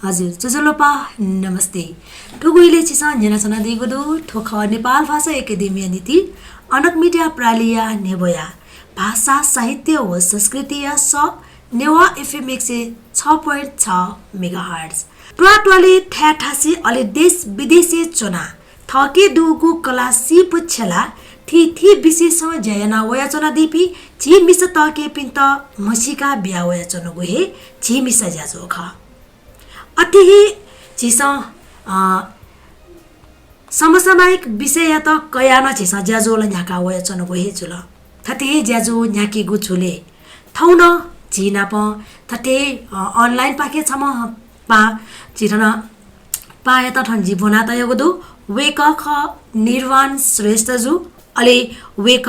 हजुर चुचुलोपा नमस्ते ठुगुइले छिसा न्यानासना दिगुदु ठोख नेपाल भाषा एकाडेमी नीति अनक मिडिया प्रालिया नेबोया भाषा साहित्य व संस्कृति स नेवा एफएम 106.6 मेगाहर्ट्ज प्राटवाले ठ्याठासी अले देश विदेशी चोना थके दुगु कला सिप छला थी विशेष जयना वया चोना दिपी छि मिस तके पिन्त मसिका बिया वया चोना गुहे छि मिस ज्याजो ख अतिही छिसा समसामयिक विषय त कयान छिसा ज्याजोला न्याका वया चोना गुहे जुल थते ज्याजो न्याकी गुछुले थौन चिना प थते अनलाइन पाके छम पा चिरन पाए त ठन जीवना त यगदु वेक ख निर्वाण श्रेष्ठजु अले वेक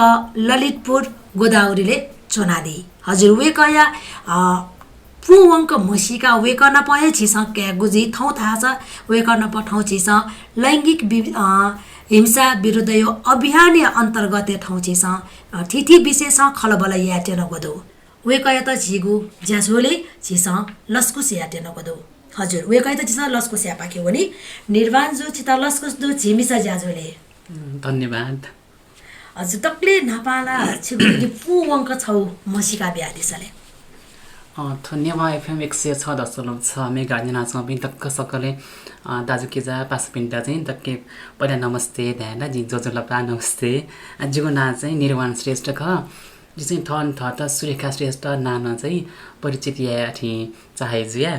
ललितपुर गोदावरीले चोनादी हजुर वेक या पुवंक मसिका वेक न पए छिस क्या गुजी थौ थाहा छ वेक न पठाउ छिस लैंगिक हिंसा विरुद्ध यो अभियान अन्तर्गत ठाउँ छिस थिथि विशेष खलबल याटे नगदो वेक या त झिगु ज्याझोले छिस लस्कुस याटे नगदो हजुर वेक या त छिस लस्कुस या पाके वनी निर्वाण जो छिता लस्कुस दु झिमिसा ज्याझोले धन्यवाद हजुर तक्ले नापाला छिगु पुवंक छौ मसिका बिया दिसले नेवा एफएम 106.6 मेगाहर्ट्ज पनि तक्क सकले दाजु केजा पास पिन्टा चाहिँ तक्के पहिला नमस्ते ध्यान जी जोजोलपा नमस्ते जिगो ना चाहिँ निर्वाण श्रेष्ठ ख जो चाहिँ थन थ त सुरेखा श्रेष्ठ नान चाहिँ परिचित या थि चाहे जुया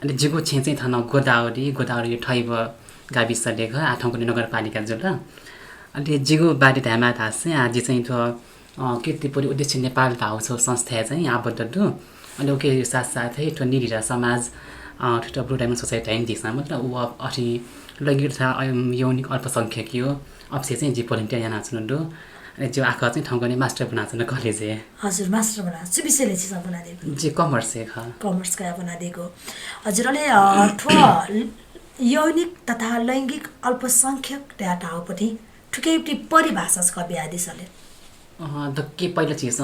अनि जिगो छे चाहिँ थन गोदावरी ठैब गाविस लेख आठौँको नगरपालिका जुल अनि जिगो बारी धामा थाहा चाहिँ आज चाहिँ त कीर्तिपुरी उद्देश्य नेपाल भाउ छ संस्था चाहिँ आबद्ध दु अनि ओके साथसाथै ठो निरीरा समाज ठुटा ब्लू डायमन्ड सोसाइटी हैन दिसमा मतलब उ अथि लगिर था यौनिक अल्पसंख्यक यो अफसे चाहिँ जी भोलिन्टियर यहाँ नाच्नुदु अनि जो आखा चाहिँ ठाउँ गर्ने मास्टर बनाछन कलेज हजुर मास्टर बना सुबिसेले चाहिँ बना दिएको जी कमर्स ख कमर्स का बना दिएको हजुरले ठो यौनिक तथा लैंगिक अल्पसंख्यक डाटा हो पनि ठुकै परिभाषा छ ब्यादिसले दक्के पहिलो चीज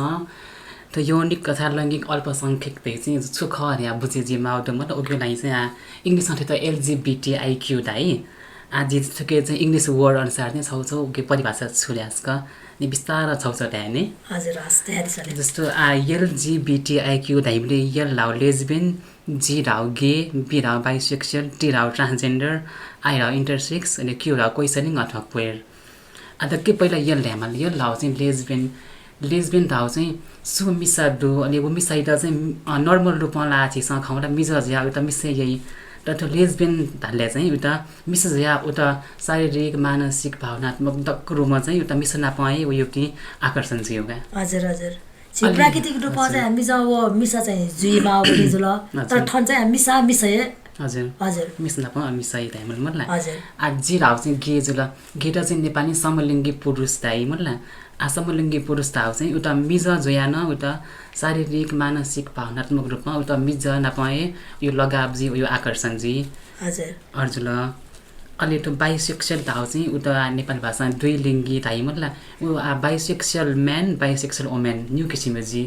त यौनिक तथा लैंगिक अल्पसंख्यक चाहिँ सुख या बुझे जी माउद मतलब ओके लागि चाहिँ इंग्लिश मा त एलजीबीटीआईक्यू दाइ आज थुके चाहिँ इंग्लिश वर्ड अनुसार चाहिँ छौ के परिभाषा छुल्यास का नि विस्तार छौ नि हजुर हस्ते हदिसले जस्तो एलजीबीटीआईक्यू दाइले यल लाउ लेस्बियन जी राउ गे बी राउ बाइसेक्सुअल टी राउ ट्रान्सजेन्डर आई राउ इंटरसेक्स अनि क्यू राउ क्वेसनिङ अथवा क्वेयर अझ के पहिला यल ल्यामल यल लाउ चाहिँ लेस्बियन धाउ चाहिँ सु मिसा दु अनि वो मिसाइ त चाहिँ नर्मल रूपमा लाछिस खौला मिजा ज्या उता मिसे यही त लेस्बियन धाले चाहिँ उता मिसा ज्या उता शारीरिक मानसिक भावनात्मक दक्क रूपमा चाहिँ उता मिसना पाए वो युक्ति आकर्षण चाहिँ होगा हजुर हजुर छि प्राकृतिक रूपमा चाहिँ हामी जब मिसा चाहिँ जुइमा बनि जुल तर ठन चाहिँ मिसा मिसय हजुर मिसना पनि मिसाइ दाइ मलाई हजुर आज जी राउ चाहिँ गे जुल गेटा चाहिँ नेपाली समलिङ्गी पुरुष दाइ मलाई समलिङ्गी पुरुष ताउ चाहिँ उता मिज जोयान उता शारीरिक मानसिक भावनात्मक रूपमा उता मिज नपाए यो लगाव जी यो आकर्षण जी हजुर अर्जुल अलि त बाइसेक्सुअल ताउ चाहिँ उता नेपाली भाषामा दुई लिङ्गी ताइ मतलब उ bisexual man bisexual women new किसिम जी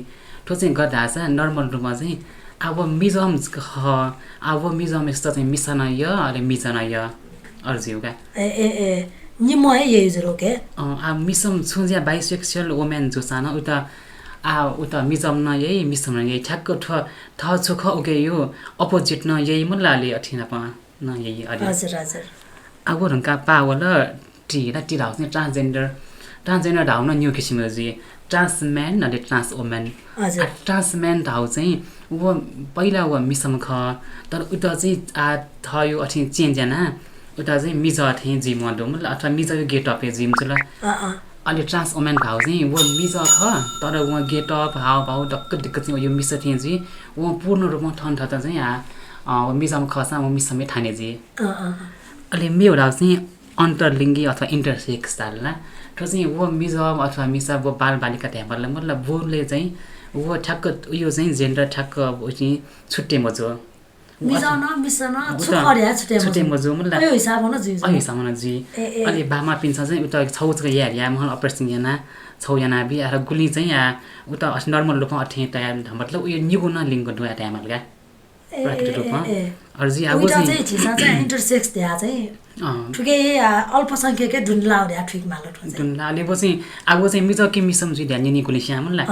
ठो चाहिँ गर्दा छ नर्मल रूपमा चाहिँ अब मिजम यस्तो चाहिँ मिसन य अलि मिजन य अर्जुगा ए निम है यही जरो के मिसम छुज्या बाइसेक्सुअल वुमेन जो सानो उता मिजम न यही मिसम न यही ठ्याक्क थ छुख ओके यो अपोजिट न यही मुल्लाले अठिना प न यही अलि हजुर हजुर अब रंका पावल टी हाउस नि ट्रान्सजेन्डर हाउ न न्यू किसिम जी ट्रान्सम्यान अलि ट्रान्स वुमेन हजुर ट्रान्सम्यान हाउ चाहिँ वो पहिला वो मिसम ख तर उता चाहिँ थयो अठि चेन्ज जना उता चाहिँ मिज थिएँ जिम मतलब अथवा मिज गेटअप जिम चाहिँ अलि ट्रान्स वुमेन भाउ चाहिँ वो मिज ख तर उहाँ गेटअप हाउ डक्क डिक्क चाहिँ यो मिस थिएँ जी उहाँ पूर्ण रूपमा ठन त चाहिँ मिजम खसा म मिसमै ठाने जी अलि मेउडा चाहिँ अन्तरलिङ्गी अथवा इन्टरसेक्स धाल्ला त्यो चाहिँ वो मिजम अथवा मिसा वो बालबालिका त्यहाँबाट मतलब बोले चाहिँ वो ठ्याक्क उयो चाहिँ जेन्डर ठ्याक्क चाहिँ छुट्टे मजो मिजाउन मिसन छुखर्या छुट्टे मजो मतलब यो हिसाबमा हिसाबमा जी अलि बामा पिन्छ चाहिँ उता छौचको या महल अपरेसन याना छौ याना बि आर गुली चाहिँ उता नर्मल रूपमा अठे तयार मतलब उयो निगुना लिङ्ग दुआ टाइमलगा प्राकृतिक रूपमा अर्जी आगो उइटा चाहिँ छिसा चाहिँ इन्टरसेक्स त्यहाँ चाहिँ ठुकै अल्पसङ्ख्यकै ढुन्ला हो ठिक मालो ढुन्ला लेबो चाहिँ आगो चाहिँ मिज के मिसम जुइ ध्यान नि कुले श्यामला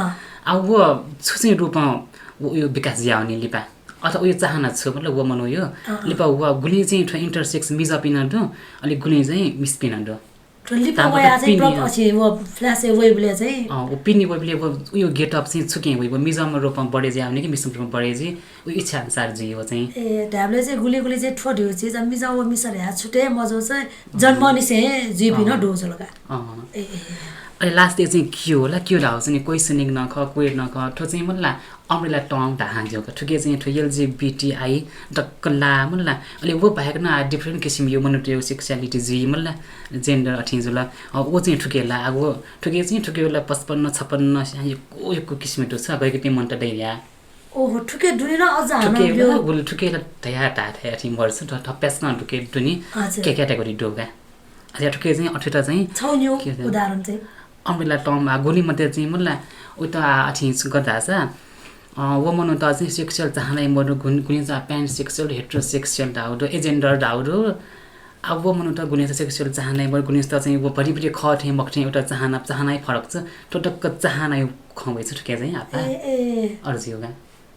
आगो छुचे रूपमा यो विकास ज्याउने लिपा अथवा उयो चाहना छ मतलब वो मनो यो लिपा वा गुली चाहिँ इन्टरसेक्स मिज पिना दो अलि गुली चाहिँ मिस पिना दो लिपा वया चाहिँ प्रप अछि वो फ्ल्याश वेबले चाहिँ ओ पिनी वेबले वो उयो गेट अप चाहिँ छुके वो मिजम रूपमा बढे ज्याउने कि मिसम रूपमा बढे चाहिँ उयो इच्छा अनुसार जी हो चाहिँ ए ढ्याबले चाहिँ गुली चाहिँ ठोड्यो चाहिँ जब मिजा वो मिसर या छुटे मजो चाहिँ जन्मनि से जीपी न डोज लगा ए अहिले लास्ट डे चाहिँ के होला के लाउँछ नि क्वेसनिङ नख क्वेर नख ठो चाहिँ मलाई अम्रेला टङ ढाहान्थ्यो ठुके चाहिँ ठो एलजीबीटीआई डक्कला मलाई अहिले वो बाहेक न डिफ्रेन्ट किसिम यो मनोटियो सेक्सुअलिटी जी मलाई जेन्डर अठिन्जुला वो चाहिँ ठुकेला अब ठुके चाहिँ ठुकेला 55 56 यो किसिमको छ गएको त्यो मन त दैया ओहो ठुके दुनी र अझ हान यो गुल ठुकेला तया टाथे अठि मर्छ त ठप्यास्न ठुके दुनी के क्याटेगोरी डोगा अझ ठुके चाहिँ अठिटा चाहिँ छौन्यो उदाहरण चाहिँ अम्रेला टम गोली मध्ये चाहिँ मलाई उता अठि गर्दा छ वो मनो त चाहिँ सेक्सुअल चाहनाइ मरो गुनी चाहिँ प्यान सेक्सुअल हेट्रोसेक्सुअल डाउडो एजेन्डर डाउडो अब वो मनो त गुनी सेक्सुअल चाहनाइ मरो गुनी त चाहिँ वो भरि खठे मक्ठे एउटा चाहनाइ फरक छ टटक्क चाहनाइ खबै छ ठिकै चाहिँ आपा अर्जी होगा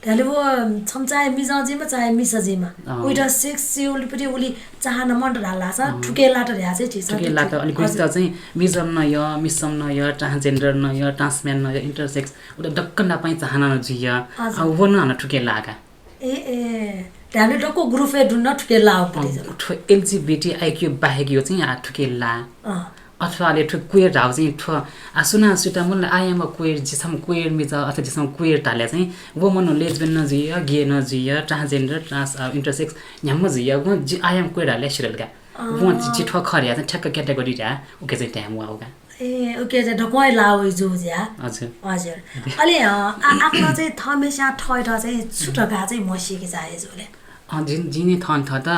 त्याले वो छमचाए मिजाजीमा चाहे मिसजीमा उइटा सेक्सुअल पनि उली चाहना मन राला छ ठुके लाट र्या चाहिँ छिस ठुके लाट अलि गुनी त चाहिँ मिजम न य मिसम न य ट्रान्सजेन्डर न य ट्रान्सम्यान न य इन्टरसेक्स उटा डक्क नपाइ चाहना न जिया अब वो न ठुके लागा ए त्याले डक्को ग्रुप ए दुन्न ठुके ला पनि एलजीबीटीआईक्यू बाहेक यो चाहिँ ठुके ला अथवा ले ठु क्वेयर हाउ चाहिँ ठु सुना सुटा मन आयाम क्वेयर जिसम क्वेयर मिजा अथवा जिसम क्वेयर ताले चाहिँ वो मन लेस्बियन न जिया गे न जिया ट्रान्सजेन्डर ट्रान्स इन्टरसेक्स न्याम जिया वो आयाम क्वेयर हाले सिरलगा वो जिठो खरिया चाहिँ ठ्याक्क क्याटेगोरी रा ओके चाहिँ ट्याम वाउगा ए ओके चाहिँ ढकोइ लाउ जो ज्या हजुर हजुर अलि आफ्नो चाहिँ थमेसा ठयटा चाहिँ छुटका चाहिँ मसिके चाहे जोले जिने थन थ त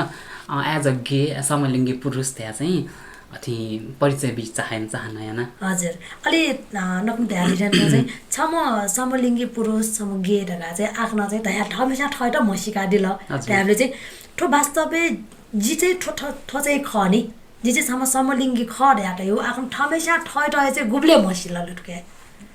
एज अ गे समलिङ्गी पुरुष त्यहाँ चाहिँ अति परिचय बिच चाहना हैन हजुर अलि नकुन ध्यान चाहिँ छम समलिङ्गी पुरुष छम गे ढका चाहिँ आफ्नो चाहिँ तया थमेसा ठयटा मसिका दिल त्यहाँले चाहिँ ठो वास्तवै जी चाहिँ ठो चाहिँ खनी जी चाहिँ समलिङ्गी खड्याट हो आफ्नो थमेसा ठयटा चाहिँ गुब्ले मसिला लुटके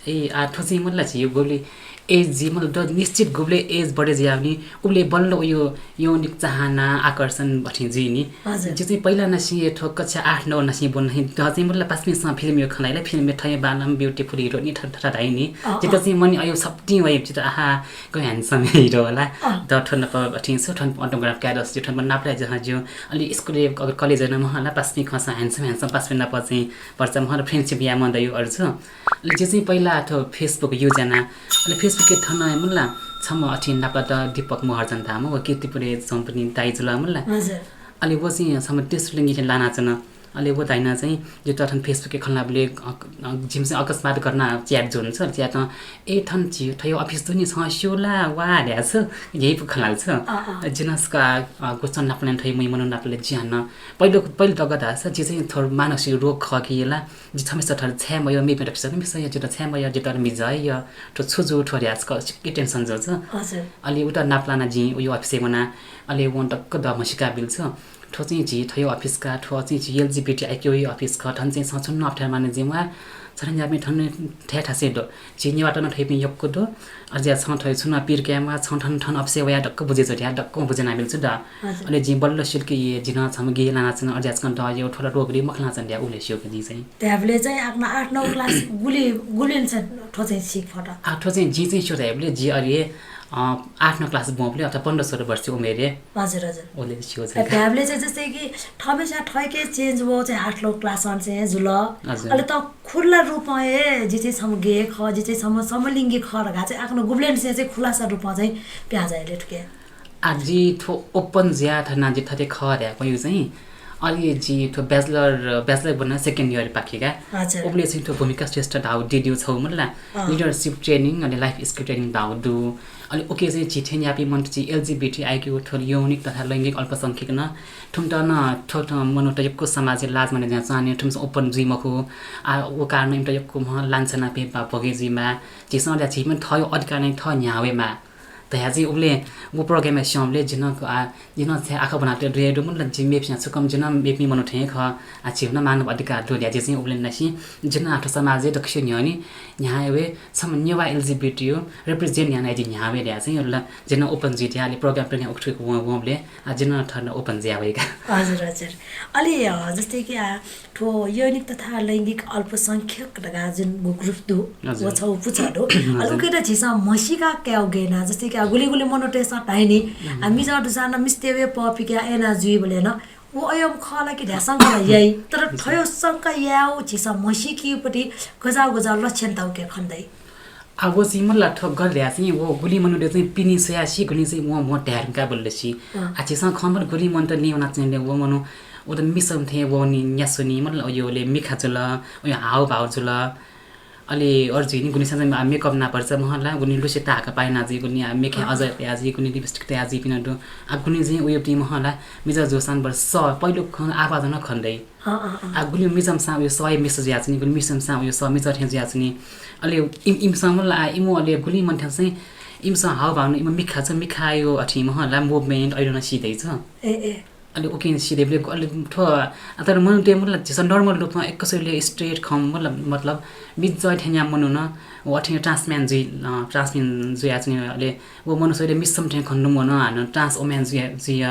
ए आ ठो चाहिँ मतलब चाहिँ यो गुब्ले एज जी मतलब निश्चित गुब्ले एज बढे ज्याउने उले बल्ल यो यौनिक चाहना आकर्षण भठि जी नि जो चाहिँ पहिला नसिए ठो कक्षा 8 9 नसिए बोल्न चाहिँ मतलब पासमेसँग फिल्म यो खनाइला फिल्म में ठय बालम ब्युटीफुल हिरो नि ठठा धाइ नि जित चाहिँ मनि अयो सप्टी वइ जित आहा को ह्यान्डसम हिरो होला द ठन भठि छ ठन अटोग्राफ क्यारस ठन मन नाप्ला जहाँ जो अलि स्कुल अगर कलेज न महला पासमे खसा ह्यान्डसम पासमे न पछि पर्छ महला फ्रेन्डशिप या मन दयो अर्छ अलि चाहिँ पहिला ठो फेसबुक युजना अलि फेसबुक के थना मुल्ला छम अठिन नापा त दीपक महर्जन थाम व कीर्तिपुरे सम्पनी दाइजुला मुल्ला हजुर अलि वो चाहिँ सम तेस्रोलिङ्गी लाना छन अलि वो दाइना चाहिँ जो तठन फेसबुक के खल्लाबले जिम चाहिँ अकस्मात गर्न च्याट जोन छ च्याट ए थन छि थयो अफिस दुनी छ स्योला वा ल्या छ यही पु खलाल छ जिनसका क्वेशन नाप्लेन थै मै मनु नाप्ले ज्यान पहिलो तगदा छ जे चाहिँ थोर मानसिक रोग खकिएला जे छमेसा थर छ्या मयो मे पेट छ मिस या जित छ्या मयो जित मिजाय या तो छुजु ठोर्यास क के टेन्सन छ हजुर अलि उता नाप्लाना जी उयो अफिस मना अलि वन टक्क द मसिका बिल छ ठो चाहिँ जी थयो अफिस का ठो चाहिँ एलजीबीटीआईक्यू अफिस का ठन चाहिँ सचुन्न अप्ठ्यार माने जिमा छरन जामे ठन ठ्याठा से दो जिनी वाट न थैपि यक्को दो अझै छ थै छुना पीर क्यामा छ ठन ठन अफसे वया डक्क बुझे छ ढ्या डक्क बुझे ना बिल्छ द अलि जी बल्ल सिल्के ये जिना छम गे लाना छन अझै छन द यो थोडा रोगरी मखला छन ढ्या उले सियो पनि चाहिँ ट्याबले चाहिँ आफ्नो 8 9 क्लास गुलिन छ ठो चाहिँ सिक फटा ठो चाहिँ जी चाहिँ सो ट्याबले जी अलि 8 क्लास बोपले अथवा 15-16 वर्ष उमेरे हजुर हजुर ओले सियो चाहिँ ट्याबले चाहिँ जस्तै कि थमेसा ठयके चेन्ज भयो चाहिँ 8 लो क्लास अन चाहिँ जुल अहिले त खुल्ला रूपमा जे चाहिँ सम गे ख जे चाहिँ समलिङ्गी ख रगा चाहिँ आफ्नो गुब्लेन चाहिँ खुलासा रूपमा चाहिँ प्याजले ठुके आजी थो ओपन ज्या थना जे थते ख र्या पयु चाहिँ अलि जी थो ब्याचलर बन्न सेकेन्ड इयर पाकेका ओबले चाहिँ थो भूमिका श्रेष्ठ दाउ डिडिउ छौ मनला लिडरशिप ट्रेनिङ अनि लाइफ स्किल ट्रेनिङ दाउ दु अलि ओके चाहिँ छिठेन यापी मन चाहिँ एलजीबीटीआईक्यू थो यौनिक तथा लैङ्गिक अल्पसंख्यक न ठुमट न ठोट मनोटयको समाज लाज माने जहाँ चाहने ठुम ओपन जिमको आ ओ कारण इन्टयको म लान्छना पे भगे जिमा जिसँग छिमन थयो अधिकार नै थ न्यावेमा तया चाहिँ उसले वो प्रोग्राम श्यामले जिन आँखा बनाते रेडो मतलब जिम्मेप सुकम जिन मेपनी मनो ठे ख आछि न मानव अधिकार दो ल्याजे चाहिँ उसले नसी जिन आठ समाज दक्ष न्यानी यहाँ वे सामान्यवा एलजीबीटी रिप्रेजेन्ट यहाँ चाहिँ यहाँ वे ल्या चाहिँ ल जिन ओपन जिटियाले प्रोग्राम पनि उठेको वले जिन ठन ओपन जिया भएका हजुर हजुर अलि जस्तै कि ठो यौनिक तथा लैङ्गिक अल्पसंख्यक लगा जुन ग्रुप दो वो छौ पुछाडो अलुकेटा छिसा मसिका क्याउ गेना जस्तै कि गुली गुली मनोटेसा टाइनी हामी जड जान मिस्तेवे पपी क्या एना जुइ बोलेन वो अयम खला कि ढ्यासंग यही तर ठयो संक याउ छिसा मसिकीपटि गजा गजा लक्षण ताउ के खन्दै अब चाहिँ मलाई ठग गर्दै चाहिँ वो गुली मनुले चाहिँ पिनी सयासी गुली चाहिँ म ढ्यारका बोल्दैছি आछिसँग खमर गुली मन त निउना चाहिँ वो मनु ओ त मिसम थे वो नि न्यासुनी मतलब योले मिखा जुल यो हाउ भाउ जुल अलि अर्जुनी गुनी सँग मेकअप ना पर्छ महला गुनी लुसे ताका पाइना जी गुनी मेखे अझ त्याजी गुनी लिपस्टिक त्याजी पिनडो आ गुनी चाहिँ उयो टी महला मिजा जोसान बर स पहिलो आवाज न खन्दै आ गुनी मिजम सा उयो सय मेसेज याचनी गुनी मिसम सा उयो स मिजा ठे याचनी अलि इम समला इमो अलि गुली मन चाहिँ इम स हाउ भाउ इम मिखा छ मिखायो अठी महला मुभमेन्ट अहिले न सिधै छ ए अलि ओके सिधैले अलि ठो तर मन त्यो मतलब जस्तो नर्मल रूपमा एकैले स्ट्रेट खम मतलब बिच जय ठ्याङा मनु न वाटिङ ट्रान्सम्यान जुइ आछनी अलि वो मनुष्यले मिसम ठ्याङ खन्नु मन हान ट्रान्स ओमेन जुइ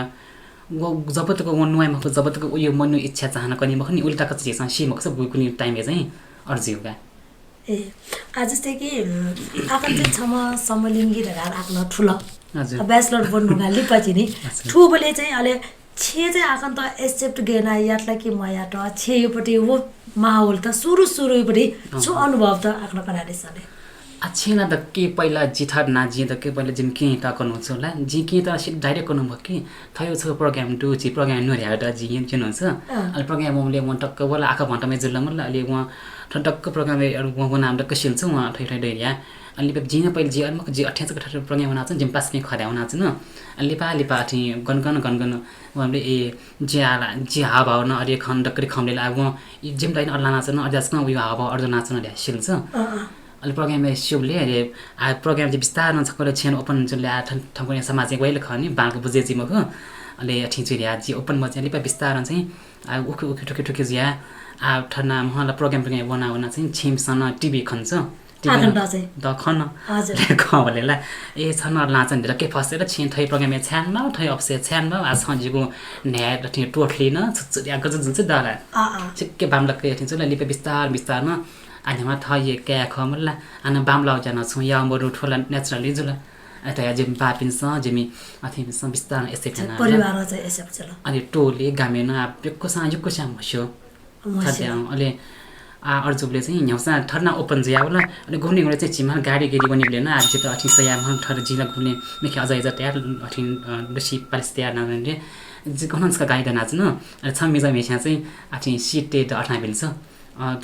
वो जबतको वन नुवाइ मको जबतको उयो मनु इच्छा चाहना कनि मखनि उल्टा कच जेसा सिमक छ कुनै टाइम चाहिँ अर्जिउगा ए आज जस्तै कि आकन्त छम समलिङ्गी र आफ्नो ठुलो हजुर ब्याचलर बन्नु गाली पछि नि ठुबले चाहिँ अले छे चाहिँ आकन्त एक्सेप्ट गेना यातला कि मया त छे योपटि वो माहौल त सुरुपटि छु अनुभव त आफ्नो कनाले सले अच्छेना त के पहिला जिथार नाजी त के पहिला जिम के त कनु छ ला जी के त डाइरेक्ट कनु भके थयो छ प्रोग्राम टु जी प्रोग्राम नर्या त जी जिन हुन्छ अनि प्रोग्राम मले मन टक्क बोला आका भण्टमे जुल्ला मन अलि व टक्क प्रोग्राम व नाम टक्क सिल छ व थै थै दैया अलि पे जिन पहिले जी अनमक जी 28 कठा प्रोग्राम हुना छ जिम पास ने खर्या हुना छ न अलि पाठी गनगन वले ए ज्याला जी हावा न अरे खण्ड करी खमले लागो जिम लाइन अल्लाना छ न अझासमा उयो हावा अर्जना छ न ल्या सिल छ अलि प्रोग्राम शिवले अरे आ प्रोग्राम चाहिँ विस्तारमा छ कले छेन ओपन जुले आ ठम्कुने सामाजिक वैले खनि बालको बुझे जी मको अलि ठिचु ल्या जी ओपन म चाहिँ अलि विस्तारमा चाहिँ आ उखु ठुके जिया आ ठना महला प्रोग्राम बनाउन चाहिँ छिमसन टिभी खन्छ द खन हजुर खबलेला ए छन लाचन दिरा के फसेर छिन थै प्रोग्राम छ्यान न थै अफसे छ्यान न आ छजिको नेट ठि टोटली न छुचुया गज जुन चाहिँ दला छिक्के बामलके ठिन्छ ल लिपे विस्तारमा आनेमा थये के खमला आना बामलाउ जना छु या मरु ठोला नेचुरली जुल अतया जिम पापिन्छ जिमी अथिस विस्तार यसै खाना परिवार चाहिँ यसै चल अनि टोले गामेन आपेको साजुको साम मस्यो थद्या अले आ अर्जुबले चाहिँ न्याउसा ठर्ना ओपन जिया होला अनि घुम्ने चाहिँ छिमा गाडी बनि लेन आज त अथि सया मन ठर जिला घुम्ने मेखे अझै त्यार अथि दसी पालिस्तिया नगरे जे कनसका गाइड नाच्न अनि छ मेजा मेछा चाहिँ अथि सिटे त अठना बिल्छ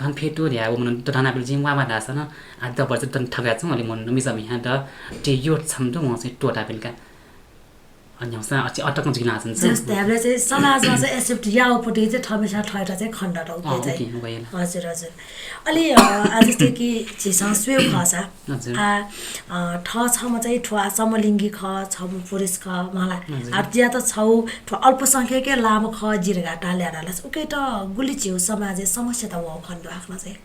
धन फेटो ल्या मन त धना बिल जिम वामा दासन आ त बर्ज त ठगा छ मैले मन मेजा मेहा त टे योट छम त म चाहिँ टोटा बिलका अनि उसा अझै अटक्न जिना छन् जस्तै हामीले चाहिँ समाजमा चाहिँ एक्सेप्ट याउपट्टि चाहिँ ठमेसा ठएर चाहिँ खण्ड टाउके चाहिँ हजुर हजुर अलि आज जस्तै कि छिसँग स्वेव खसा ठ छमा चाहिँ ठुवा समलिङ्गी ख छम पुरुष ख मलाई ज्या त छौ अल्पसंख्यकै लामो ख जिरघाटा ल्याडाला उकै त गुली छिउ समाज समस्या त हो खण्ड आफ्नो चाहिँ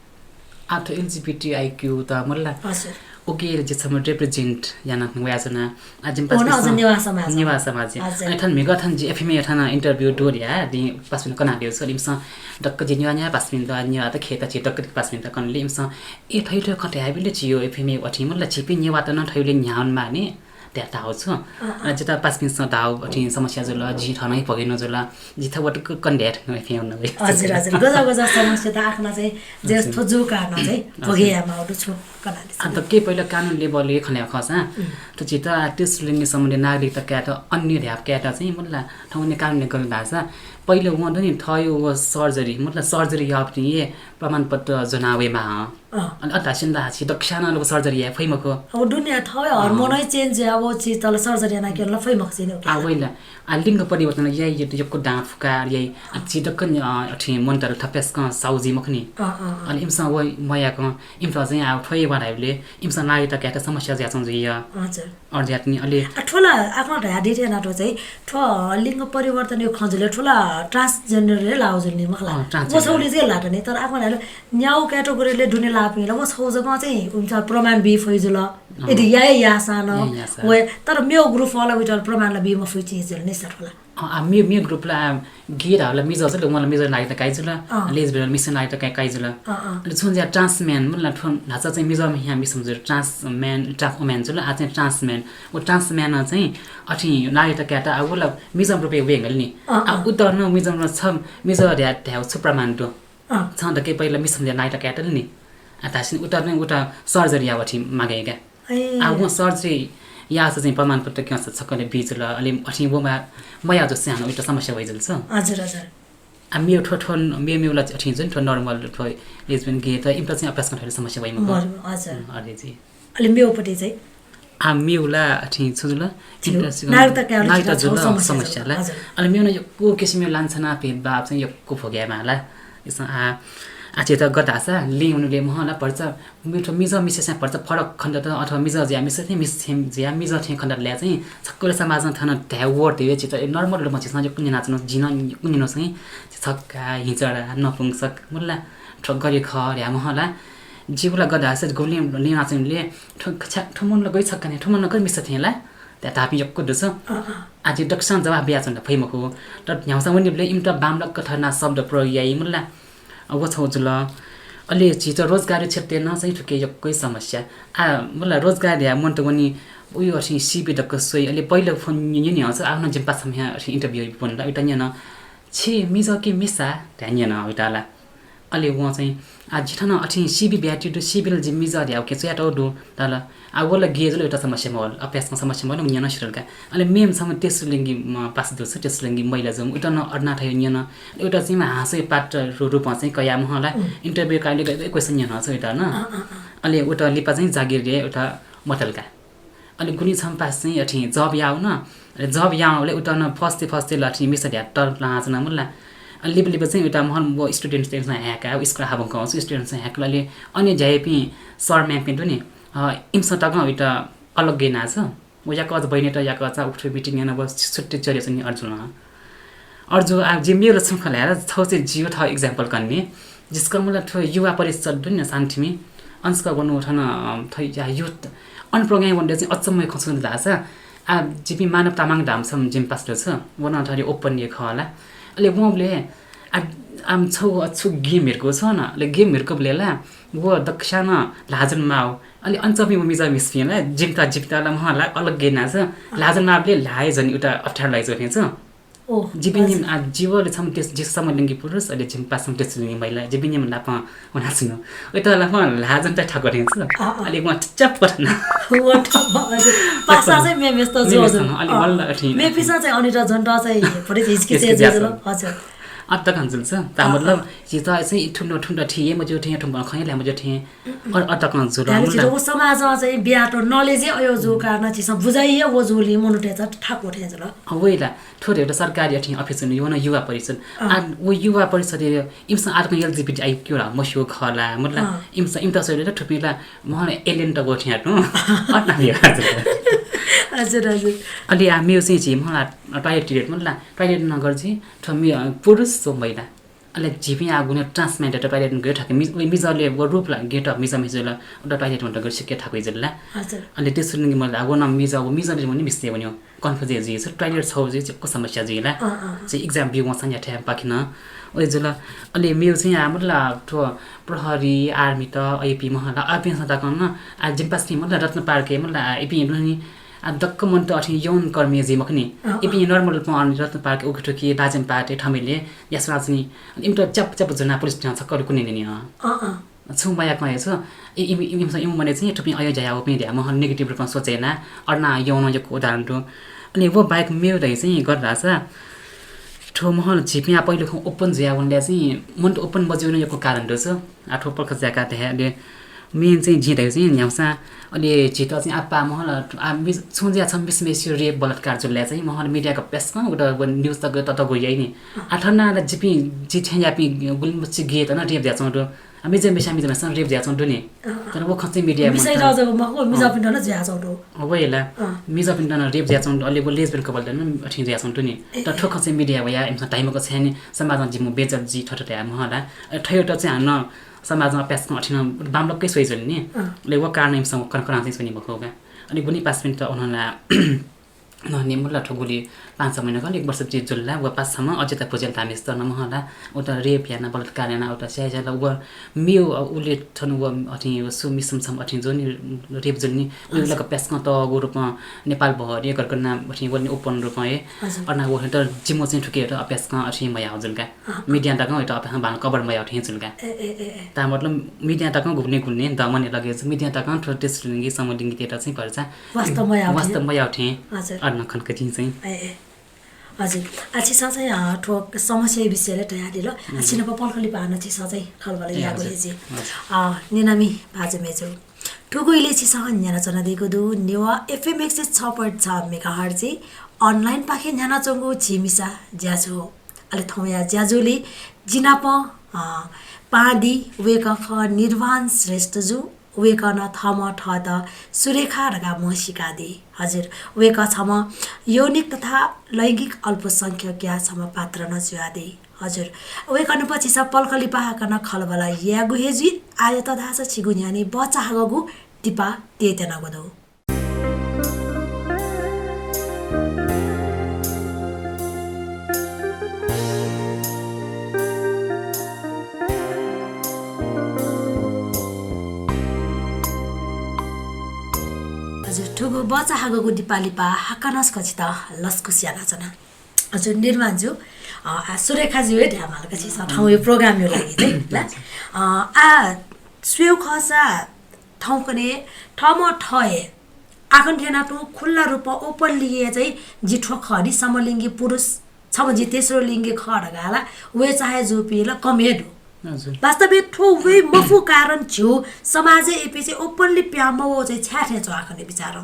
आठ एलजीबीटीआईक्यू त मल्ला हजुर ओके जे छम रिप्रेजेन्ट याना वयाजना आजिम पास निवा समाज अनि थन मेगथन जे एफएमए थना इन्टरभ्यु दोरिया दि पासमिन कना दियो सलिमस डक्क जे निवा पासमिन त निवा त खेता छि डक्क पासमिन त कनले इमस ए थैथो खटे हाबिले छियो एफएमए अथि मल्ला छिपि निवा त न थैले न्याउन माने त्यता हो छ अनि जता पासमिन स दाउ अथि समस्या जुल जी ठनै पगिनु जुल जिथा वटक कन्डेट न एफएम न हजुर हजुर गजा समस्या त आफ्ना चाहिँ जस्तो जो कारण चाहिँ भोगेयामा आउट छु कनाले अन्त के पहिला कानुन लेभलले खल्या खसा त चिता त्यसलिङ्ग सम्बन्धी नागरिकता क्याटा अन्य ध्याप क्याटा चाहिँ मतलब ठाउँले कानुनले गर्नु भाषा पहिलो हुँदा नि थयो सर्जरी मतलब सर्जरी याप्ने प्रमाणपत्र जनावेमा अनि अता सिन्दा हाची दक्षाना लो सर्जरी या फैमको अब दुनिया थवे हार्मोनै चेन्ज अब छि तल सर्जरी ना के ल फैमक छिन आ वइला आ लिङ्ग परिवर्तन यही यको डाँ फुकार यही चिदक अठी मन्तर थपेस क साउजी मखनी अनि इमसा व मयाको इमसा चाहिँ आ ठोइ बढाइले इमसा नाइ त क्याटा समस्या ज्या छन् जिया हजुर अर्ज्यातनी अलि ठुला आफ्नो ढाडी नाटो चाहिँ लिङ्ग परिवर्तन यो खजुले ठुला ट्रान्सजेन्डरले लाउजुल्ने मखला वसौले चाहिँ लाट नि तर आफ्नो न्याउ क्याटेगोरीले दुने लापिला वसौजमा चाहिँ हुन्छ प्रमाण बी फैजुल यदि या सान वे तर मेरो ग्रुप वाला विटल प्रमाणला बी म फुइची जुल नि सठला मी ग्रुपला गिराहरुलाई मिजो छ मलाई मिजो लागि त काइजुल लेजबियन मिसन लागि त काइजुल अनि छुन ज्या ट्रान्सम्यान मलाई ठुन नाचा चाहिँ मिजो यहाँ मिसम जुल ट्रान्सम्यान ट्रान्सम्यान जुल आ चाहिँ ट्रान्सम्यान ओ ट्रान्सम्यान चाहिँ अठी लागि त क्याटा आ उला मिजम रुपे वेगल नि आ उतर न मिजम छ मिजो ध्या ध्याउ छु प्रमाण दो छ त के पहिला मिसम ज्या लागि त क्याटा नि आ तासिन उतर न उता सर्जरी आवठी मागेगा आ उ सर्जरी या चाहिँ प्रमाणपत्र के छ सकले बिजुल अलि अठी वमा मया जो सानो एउटा समस्या भइजल छ हजुर हजुर आ मेरो ठोठन मेला अठी जुन ठो नर्मल ठो लेजबियन गे त इम्प्रेस चाहिँ अभ्यास गर्ने समस्या भइम हजुर अरे जी अलि मेउपटी चाहिँ आ मेउला अठी छुजुल नागरिकता जुल समस्याला अलि मेउन यो को किसिमले लान्छना भेदभाव चाहिँ यो को भोग्यामा होला यसमा आचे त गदासा लिउनुले महला पर्छ मिठो मिज मिसेसा पर्छ फरक खण्ड त अथवा मिज ज्या मिसे थिए मिस थिम ज्या मिज थिए खण्डले चाहिँ छक्कले समाजमा थाना ढ्यावर दिए चित नर्मल रुपमा चाहिँ कुन नाच्नु जिन कुन चाहिँ छक्का हिजडा नपुंसक मुल्ला ठक गरे ख र्या महला जीवला गदासा गोली लिन नाच्नुले ठुमन गइ छक्का ठुमन गइ मिस थिएला त्या तापि यक्को दछ आज दक्षण जवाब बिया छन् फैमको तर न्याउसा वनिले इम्टा बामलक कथना शब्द प्रयोग याइ मुल्ला अब छौजुल अलि छिटो रोजगारी क्षेत्र न चाहिँ ठुके यक्कै समस्या आ मलाई रोजगारी या मन त वनी उयो असि सिबी दक्क सोइ अलि पहिलो फोन नि हन्छ आफ्नो जिम्पा सम यहाँ इन्टरभ्यु फोन ल एउटा न छि मिजो कि मिसा ध्यान न उताला अलि व चाहिँ आ जिठन अठि सिबी ब्याटी टु सिबिल जि मिजो ध्याउ के चाहिँ दु तल आ वला गेजले एउटा समस्या मल अभ्यासमा समस्या मल उनी नसिरलका अलि मेम सम तेसलिङ्गी पास दछ तेसलिङ्गी महिला जम उता न अड्ना थय नि न एउटा चाहिँ हाँसै पाट रूपमा चाहिँ कया महला इन्टरभ्यु काले क्वेशन नि हन्छ एउटा न अलि उता लिपा चाहिँ जागिर रे एउटा मटलका अलि गुनी छम पास चाहिँ अठि जब याउ न जब याउले उता न फस्ते लठी मिस ध्या टर लाज न मुल्ला लिप चाहिँ एउटा महल वो स्टुडेन्ट चाहिँ ह्याका स्कुल हाबङ कौस स्टुडेन्ट चाहिँ ह्याकले अन्य जायपि सर म्याम पिन्टु नि इमसा तक एउटा अलग गेना छ वो या कज बहिनी त या कज उठ्यो मिटिङ न बस छुट्टी चलेछ नि अर्जुन आ जे मेरो छख ल्याएर छौ चाहिँ जियो थ एक्जाम्पल गर्ने जिसको मलाई ठो युवा परिषद दुन शान्तिमी अंशका गर्नु उठन थै या युथ अनप्रोग्राम भन्ने चाहिँ अचम्मै खसुन दाछ आ जिपी मानव तामाङ धामसम जिम पास्टो छ वन थरी ओपन ने खला ले वले आम छौ अछु गेमहरुको छ न ले गेमहरुको बेला वो दक्षान लाजन माउ अलि अञ्चपी मिजा मिस्पिला जिप्ताला महला अलग गेना छ लाजन मावले लाए जनि एउटा अप्ठ्यारो लाइजो छ ओ जिबिनी आ जीवले छम त्यस जे समलिङ्गी पुरुष अलि जिम पासम त्यसलिङ्गी महिला जिबिनी मन लाप हुनाछिन ओइतला म लाजन त ठग गरिन्छ अलि म चप पर्न वो पासा चाहिँ मेमेस त जो अलि बल्ल अठि मेपिसा चाहिँ अनिटा झन्डा चाहिँ फरि हिचकिचे जलो हजुर अत्त कन्जुल छ ता मतलब जिता चाहिँ ठुन्डो थिए म जो थिए ठुम्बा खैला म जो थिए अत्त कन्जुल र वो समाजमा चाहिँ बियाटो नलेज अयो जो कारण चाहिँ बुझाइए वो जोली मनुटे छ ठाको थे जलो वइला थोरै एउटा सरकारी अठि अफिस नि यो न युवा परिषद आ वो युवा परिषद इमसा आर्क एलजीबीटी आई क्यूरा मस्यो खला मतलब इमसा इमता सैले त ठुपिला म एलियन त गोठ्या नु अत्ता बिया हजुर हजुर अलि हामी चाहिँ चाहिँ मलाई टोयलेट मतलब टोयलेट नगर चाहिँ ठमी पुरुष सो महिला अलि जिपी आगुने ट्रान्समेन्ट टोयलेट गयो ठके मिजरले वो रूपला गेट अफ मिजला एउटा टोयलेट भन्दा गयो सिके ठकै जल्ला हजुर अलि त्यसुलिङ मलाई आगो न मिजरले पनि मिस्ते भन्यो कन्फ्युज जे छ टोयलेट छ जे को समस्या जिला चाहिँ एक्जाम बिउ मसँग ठ्याम पाकिन ओइ जुल अलि मेउ चाहिँ हामीला ठो प्रहरी आर्मी त आइपी महला आइपी सदा गर्न आ जिम्पास टिम मतलब रत्न पार्के मतलब आइपी नि दक्क मन त अठि यौन कर्मी जे मखनी इपि नर्मल पन रत्न पार्क उखटो कि बाजन पाटे ठमेले यस राजनी इमटा चप जना पुलिस छ कर कुनै नि छु माया कहे छ इम मने चाहिँ टपि आयो जाया हो पनि म नेगेटिभ रूपमा सोचेना अर्ना यौन यो उदाहरण हो अनि वो बाइक मेरो चाहिँ गर्दा छ ठो महल झिपिया पहिलो ओपन ज्या वनले चाहिँ मन ओपन बज्यो यो कारण छ आठो पक्ष ज्याका त्यहाँले मेन चाहिँ झिँटेको चाहिँ न्याउसा अनि छिटो चाहिँ आपा महल छुन्जिया छम बिस्मेसी रेप बलात्कार जुल्ल्या चाहिँ महल मिडियाको पेसमा उता न्युज त त गइयै नि आठना जिपि जिठ्यापि गुलमुची गेत न रेप ज्या चौँडो हामी चाहिँ बेसा रेप ज्या चौँडो नि तर वो खच्चै मिडिया मिसाइ राजाको मको मिजापिन्ड न ज्या चौँडो वैला मिजापिन्ड न रेप ज्या चौँडो अलि वो लेजबेल कबल न अठि ज्या चौँडो नि त ठोक चाहिँ मिडिया भया इमसा टाइमको छैन समाजमा जिमु बेजर जी ठठठ्या महला ठयोटा चाहिँ हान्न समाजमा प्यासको अठिन बामलक्कै सोइजल नि ले वो कारण इमसँग कन्करान्सी सुनि भकोगा अनि गुनी 5 मिनेट उनला नहने मुल्ला ठगुली 5 महिना कन 1 वर्ष जे जुल्ला व 5 सम्म अझै त पुजेल तामिस त नमहला उता रेप याना बलात्कार याना उता स्याजा व मियो उले ठनु व अठि सुमिसम सम अठि जोनी रेप जोनी उलाको प्यासको त गुरुपमा नेपाल भरि एकरको नाम अठि वनि ओपन रुपमा ए अर्ना व त जिमो चाहिँ ठुके त प्यासको अठि मया हजुलका मिडिया तक त अपा भान कभर मया अठि जुलका ता मतलब मिडिया तक घुम्ने दमने लगे मिडिया तक ट्रेडिसनली समलिङ्गी तेटा चाहिँ पर्छ वास्तव मया उठे अर्ना खनकति चाहिँ हजुर आछि सधैँ ठोक समस्या विषयले तयारी ल आछि न पलखली पान छि सधैँ खलबले यागो हेजी निनामी भाजे मेजो ठुगुइले छि सह न्याना चना दिएको दु नेवा एफएम 106.6 मेगाहर्ज चाहिँ अनलाइन पाखे न्याना चंगु छिमिसा ज्याजो अले थौया ज्याजोले जिनाप पादी वेकख निर्वाण श्रेष्ठजु वेकन थम ठ त सुरेखा रगा मसिकादे हजुर वेक छम यौनिक तथा लैंगिक अल्पसंख्यक या छम पात्र नजुआदे हजुर वेकन पछि स पलकली पाहकन खलबला या गुहेजी आय त धास छिगुन्यानी बचा हगु टिपा तेतना गदौ ठुगो बचा हागो दिपालिपा हाकनस खचिता लस्कुसिया नाचना हजुर निर्माणजु सुरेखाजी हे ढ्यामाल कछि ठाउँ यो प्रोग्राम यो लागि चाहिँ ल स्वेउ खसा ठाउँ कने ठम ठए आखन ठेना टु खुल्ला रूप ओपन लिए चाहिँ जिठो खरी समलिङ्गी पुरुष छ जी तेस्रो लिङ्गी खडगाला वे चाहे जोपिएला कमेडो वास्तव ठो वे मफु कारण छु समाज एपिसे ओपनली प्यामो चाहिँ छ्याठे छ आखने विचार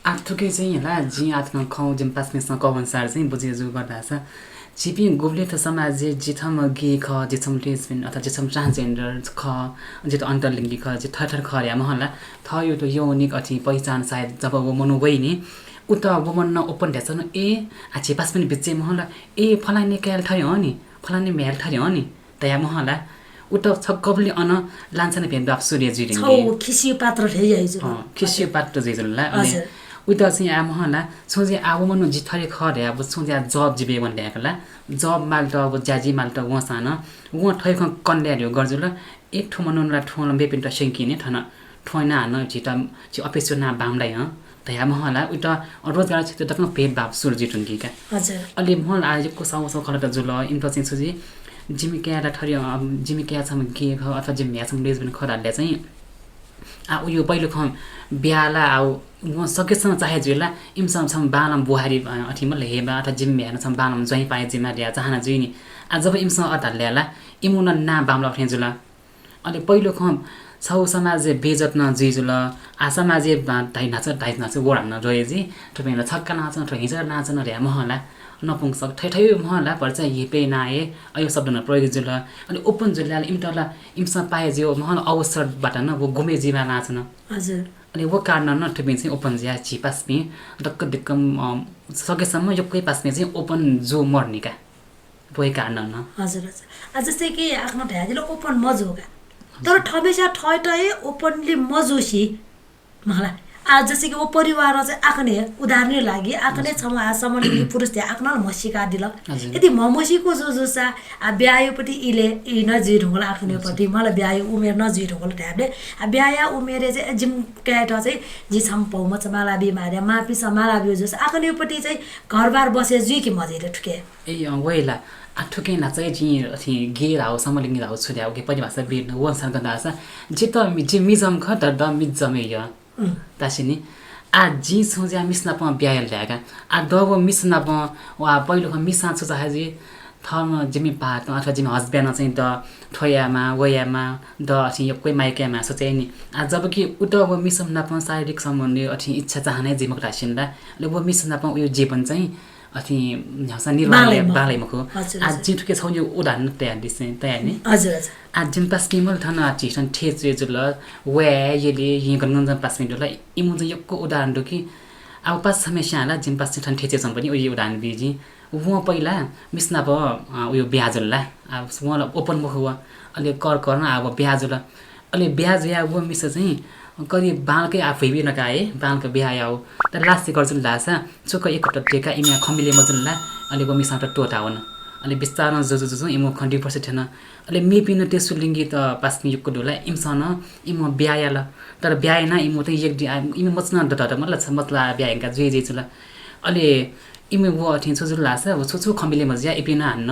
आठुके चाहिँ होला जी आत्मा खौ जिम पासमेसँग कवनसार चाहिँ बुझे जु गर्दा छ छिपि गोबले त समाज जिथम गे ख जिथम लेस्बियन अथवा जिथम ट्रान्सजेन्डर ख जित अन्तरलिङ्गी ख जि ठठर खर्या महला थयो त यौनिक अथि पहिचान सायद जब वो मनु वइनी उता वमन न ओपन ढ्याछ न ए आछि पासमेन बिचे महला ए फलाने क्याल थयो नि फलाने मेल थयो नि तया महला उता छक्कबले अन लान्छने भेन बाप सूर्य जिरिङ छौ खिसियो पात्र ठेयाइजु खिसियो पात्र जिजुला अनि उता चाहिँ आ महला सोजे आबो मनु जिथरे खरे अब सोजे जब जिबे भन्याकला जब माल त अब ज्याजी माल त वसान व ठैख कन्ड्यार्यो गर्जुल एक ठो मनुला ठोल बेपिन्ट सेंकिने ठन ठोइना हान जिता जि अपेक्षा ना बामलाई ह तया महला उता रोजगार क्षेत्र तक पेट बाप सूर्य टुङ्गीका हजुर अलि महल आजको साउसो खलट जुल इन्ट चाहिँ सोजे जिमिक्याला ठर्यो जिमिक्या छम के ख अथवा जिम्या छम लेजबिन खराले चाहिँ आ उयो पहिलो ख ब्याला आउ म सकेसम्म चाहे जुला इमसम छम बालम बुहारी अठिमल हेबा अथवा जिम्या छम बालम जही पाए जिमा ल्या चाहना जुइनी आ जब इमसम अताल ल्याला इमुन ना बामला उठे जुला अनि पहिलो ख छौ समाज बेजत न जिजुल आ समाज ढाइ नाच गोडा न रोएजी ठुपेला छक्का नाच न ठहिजा नाच न र्या महला नपुंसक ठैठै महला पर्छ हिपे नाए अयो शब्द न प्रयोग जुल अनि ओपन जुलले इमटला इमसा पाए जियो महल अवसरबाट न वो गुमे जीवा नाच्न हजुर अनि वो कारण न ठुपिन चाहिँ ओपन ज्या छिपास्मी डक्क दिक्कम सकेसम्म योकै पास्मे चाहिँ ओपन जो मर्निका भए कारण न हजुर हजुर जस्तै कि आफ्नो ढ्याजिलो ओपन मजोगा तर ठमेसा ठयटए ओपनली मजोसी मलाई आज जस्तै कि वो परिवार चाहिँ आखने उदाहरण लागि आखने छम समलिङ्गी पुरुष त्यहाँ आफ्नो मसिका दिल यदि मसिको जोसा ब्यायोपट्टि इले इ नजिर होला आखनेपट्टि मलाई ब्यायो उमेर नजिर होला ढ्याबले ब्याया उमेरे चाहिँ जिम क्याट चाहिँ जी छम पौम चमाला बिमारी मापी समाला बियो जोस आखनेपट्टि चाहिँ घरबार बसे जुइ कि मजेले ठुके ए वैला आठुके ना चाहिँ जी अथि गेर हाउ समलिङ्गी हाउ छुर्या के परिभाषा बिर्न वंशन गर्दा छ जित जि मिजम ख त द मिजमे य तासिनी आ जी सोज्या मिस्ना प ब्यायल ल्यागा आ दगो मिस्ना प वा पहिलो ख मिसा छु चाहे जी थर्म जिमी पात अथवा जिमी हस्बेन्ड चाहिँ द ठोयामा वयामा द अथि यो कोही माइकेमा सोचे नि आ जब कि उत अब मिसम नापन शारीरिक सम्बन्धी अथि इच्छा चाहना जिमक राशिनला ले वो मिसम नापन उयो जीवन चाहिँ अथि हसा निर्वाह बालैमको आज जिठुके छौ यो उदाहरण तयार दिसे तयार नि हजुर हजुर आज जिम पास मिमल थन आचिसन ठेचे जुल वे यले हि गनगन पास मिडला इमु चाहिँ यको उदाहरण दो कि अब पास समस्याला जिम पास ठन ठेचे छन् पनि उयो उदाहरण बिजी वो पहिला मिसना प उयो ब्याजला अब उहाँलाई ओपन मुख हुआ अलि कर गर्न अब ब्याजला अलि ब्याज या वो मिस चाहिँ करिब बालकै आफै बि नकाए बालको बिहा आउ त लास्ट गर्छु लासा चोक एकपल्ट टेका इमा खमिले मजुल्ला अलि वो मिसना त टोटा हुन अलि बिस्तार जो इमो खण्डी पर्छ थिएन अलि मेपिन त्यसु लिङ्गी त पास्नी युको डोला इमसन इमो ब्यायाला तर ब्याएन इमो त एक इमो मचना दत मतला ब्याएका जे चुला अलि इमे वो अथि छोजु लासा वो छोछु खमिले मजिया इपिना हान्न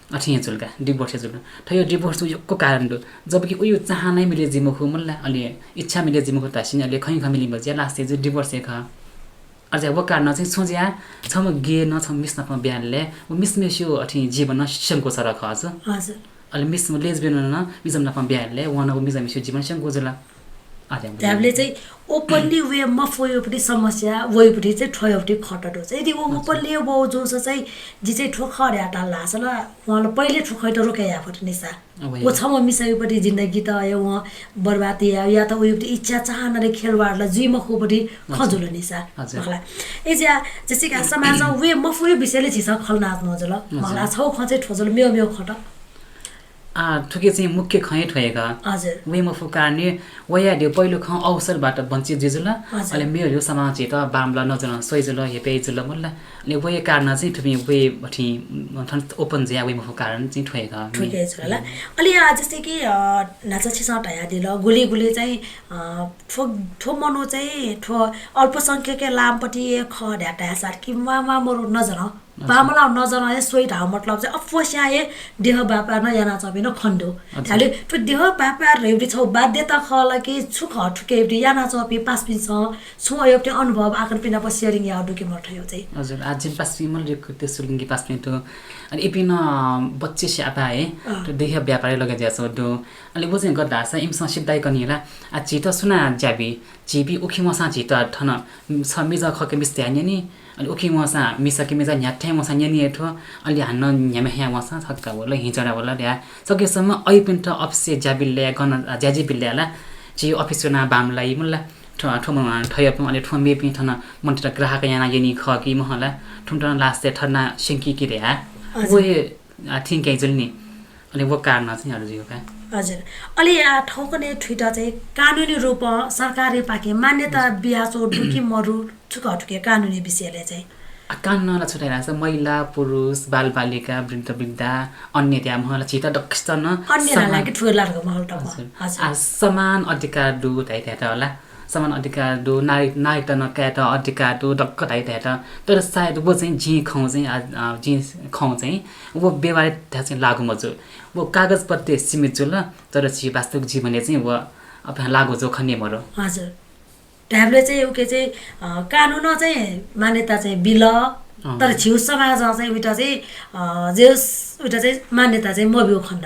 अथि चुलका डिभोर्स जुल थयो डिभोर्स योको कारण दो जबकि उयो चाहनै मिले जिमुखु मल्ला अलि इच्छा मिले जिमुखु तासिन अलि खै खमिले मजिया लास्ट जो डिभोर्स एखा अझ वो कारण चाहिँ सोजिया छम गे न छम मिस्न प ब्यानले वो मिसमेस्यो अथि जीवन शंको सर खस हजुर अलि मिस लेस्बियन न मिजम न प ब्यानले वनको मिजमेस्यो जीवन शंको जुला त्याबले चाहिँ ओपनली वे मफोयोपट्टि समस्या वयोपट्टि चाहिँ ठयोपट्टि खटटो चाहिँ यदि ओपनली वो जो चाहिँ जी चाहिँ ठोखर याटा लास ल उहाँले पहिले ठोखै त रोकाया फट निसा वो छम मिसायोपट्टि जिन्दगी त यो वहाँ बर्बाद या त उयोपट्टि इच्छा चाहनाले खेलवाडलाई जुइ मखोपट्टि खजुल निसा मलाई एजा जसिका समाज वे मफोयो विषयले छिस खलनाथ नजल मलाई छौ खचे ठोजल मेयो खट ठुके चाहिँ मुख्य खै ठोएका हजुर वे मफु कारणे वया दियो पहिलो ख अवसरबाट वञ्चित जिजुल अहिले मेरो समाज त बामला नजन सोइजुल हेपे जुल मल्ला अनि वे कारण चाहिँ ठुमी वे बठी ओपन ज्या वे मफु कारण चाहिँ ठोएका ठुके छ ल अलि जस्तै कि नाचा छिसा टाया दिल गुली गुली चाहिँ ठो मनो चाहिँ ठो अल्पसंख्यक लामपट्टि ख ढाटा सार कि मा मरो नजन बामला नजन सोही ढाउ मतलब चाहिँ अफस्याए देह व्यापार न याना चबिन खण्डो त्याले त्यो देह व्यापार रेउडी छौ बाध्यता खला कि छुख ठुके याना चपि पास पिन्छ छु एउटा अनुभव आकन पिना पसियरिङ या डुके मठयो चाहिँ हजुर आज पास पिमल रेको त्यसो लिङ्गी पास पिन्तो अनि एपिन बच्चे स्यापा है त्यो देह व्यापार लगा ज्याछ दो अनि वो चाहिँ गर्दा छ इमसा सिद्धाइ कनिला आ चित सुना ज्याबी चिपी उखि मसा चित ठन समिजा खके मिस्ते नि अनि उखि मसा मिसके मिजा न्याठै मसा न्यानि एठो अलि हान्न न्यामे ह्या मसा छक्का होला हिजडा होला ल्या सकेसम्म अइपिन्ट अफसे ज्याबिल्ले गन ज्याजी बिल्लेला ची अफिसना बामलाई मुल्ला ठोमा ठयप अलि ठोमे पि ठन मन्त्र ग्राहक याना यनि खकी महला ठुमठन लास्ते ठना सिंकी कि रे वो थिंक नि अनि वो कारण चाहिँ हजुर का हजुर अलि ठौकने ठुटा चाहिँ कानुनी रूपमा सरकारी पाके मान्यता बिहाचो डुकी मरु ठुके कानुनी विषयले चाहिँ कानुनलाई छुटाइरहेको छ महिला पुरुष बालबालिका वृद्ध वृद्धा अन्य त्यहाँ महल चिता डक्सन अन्यलाई ठुलाको महल समान अधिकार दु ताइता होला समान अधिकार दो नारी त नकाट अधिकार दो डक्क ताइता तर सायद वो चाहिँ जी खाउँ चाहिँ वो व्यवहारिक चाहिँ लागु मजु वो कागज पत्ते सीमित जुल तर चाहिँ वास्तविक जीवनले चाहिँ वो अब लागु जो खन्ने मरो हजुर ट्याबले चाहिँ उके चाहिँ कानुन चाहिँ मान्यता चाहिँ बिल तर छिउ समाज चाहिँ उटा चाहिँ जेस उटा चाहिँ मान्यता चाहिँ मबियो खण्ड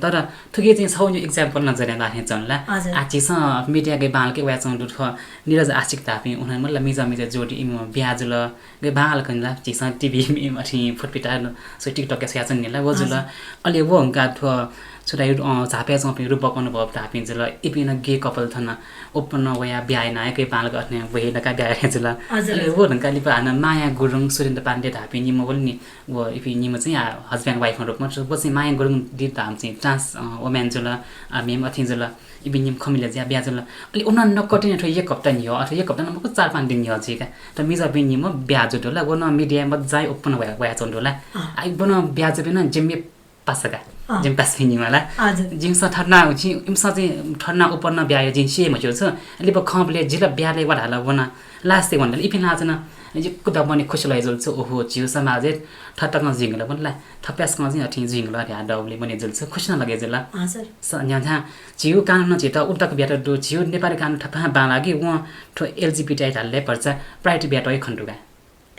तर थुके चाहिँ छौ यो एक्जाम्पल नजर राखे चनला आचिस मिडियाकै बालकै वाचौं दुख निरज आशिक तापी उना मलाई मिजा जोडी इमो ब्याजुल गे बाल कन्ला चिस टिभी अथि फुटपिटा सो टिकटक के याचन निला वजुल अलि वो हंका थ छुटाइ झापे चपे रु पकाउनु भयो तापी जुल इपिन गे कपल थन ओपन वया ब्याय नायकै बाल गर्ने वहे नका गाए जुल अलि वो हंका लिपा हान माया गुरुङ सुरेन्द्र पाण्डे तापी निम बोल्नी वो इपि निम चाहिँ हस्बैंड वाइफ रूपमा वो चाहिँ माया गुरुङ धाम चाहिँ ट्रान्स वुमेन जुल मेम अथि जुल इबिनिम खमिले ज्या ब्या जुल अलि उना नकटिने ठो एक हप्ता नि हो अथवा एक हप्ता नमको 4-5 दिन नि हो जिका त मिजा बिनि म ब्या जुटोला वो न मिडिया म जाय ओपन वया चोन्डोला आई बन ब्या जुबिन जिम्मे पासका जिम पास फिनि मला जिमसा ठर्ना छि इमसा चाहिँ ठर्ना ओपन ब्या जिन से मजो छ अलि ब खपले जिला ब्याले वडाला वना लास्टे भन्दा इपिन आजन यक्को दबने खुसी लाइजल छ ओहो जिउ समाजे ठट्टकन जिंगला भन्ला थप्यासमा चाहिँ अथि जिंगला ध्या डबले मने जल छ खुसी न लगे जला हजुर न्याथा जिउ कानुन न छिटा उल्टाको ब्याट दो जिउ नेपाली कानुन ठपा बालागी व ठो एलजीबीटी हालले पर्छ प्राइवेट ब्याट खण्डुगा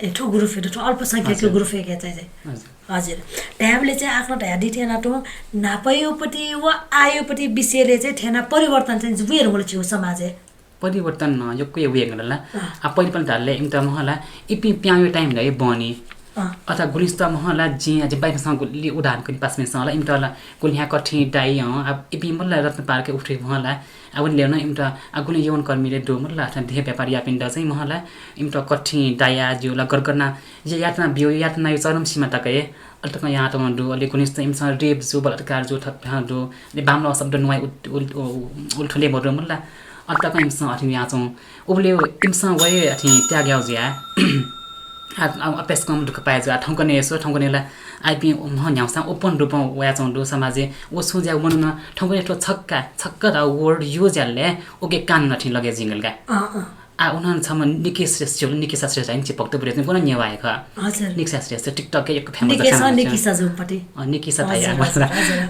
ठो ग्रुप है ठो अल्पसंख्यक ग्रुप है चाहिँ हजुर ट्याबले चाहिँ आफ्नो ढ्याडी ठेना टो नापयोपट्टि वा आयोपट्टि विषयले चाहिँ ठेना परिवर्तन चाहिँ वेर होला छिउ समाज परिवर्तन योक्कै वे गरला आ पहिले पनि ढालले इम्ता महला इपि प्यायो टाइम लै बनी अथा गुलिस्ता महला जी आज बाइसँग गुली उडान पनि पास में सला इम्ता गुलिया कठी डाइ अब इपि मल्ला रत्न पार्के उठे महला अब ल्याउन इम्ता गुली यौन कर्मीले दो मल्ला अथा धे व्यापारी यापिन्दा चाहिँ महला इम्ता कठी डाया जुला गरगरना जे यातना बियो यातना यो चरम सीमा तकै अल्टक यहाँ त मन्डु अलि गुलिस्ता इम्सा रेप जो बलात्कार जो थप दो ले बामला शब्द नुवाई उल्ठले बडो मल्ला अल्टक इम्सा अथि यहाँ छौ उबले इम्सा वए अथि त्याग्याउ ज्या अपेस कम दुख पाए जो ठौकने यसो ठौकनेला आइपी म न्याउसा ओपन रूपमा वया चौंडो समाजे ओ सुज्या बन्न ठौकने ठो छक्का र वर्ड यो ज्याले ओके कान नथि लगे जिंगलगा आ उन छम निकेश श्रेष्ठ हैन चिपक्तो बुझ्नु कुन न्यावायक हजुर निकेश श्रेष्ठ टिकटक के एक फेमस निकेशा जुपटी निकेशा थाया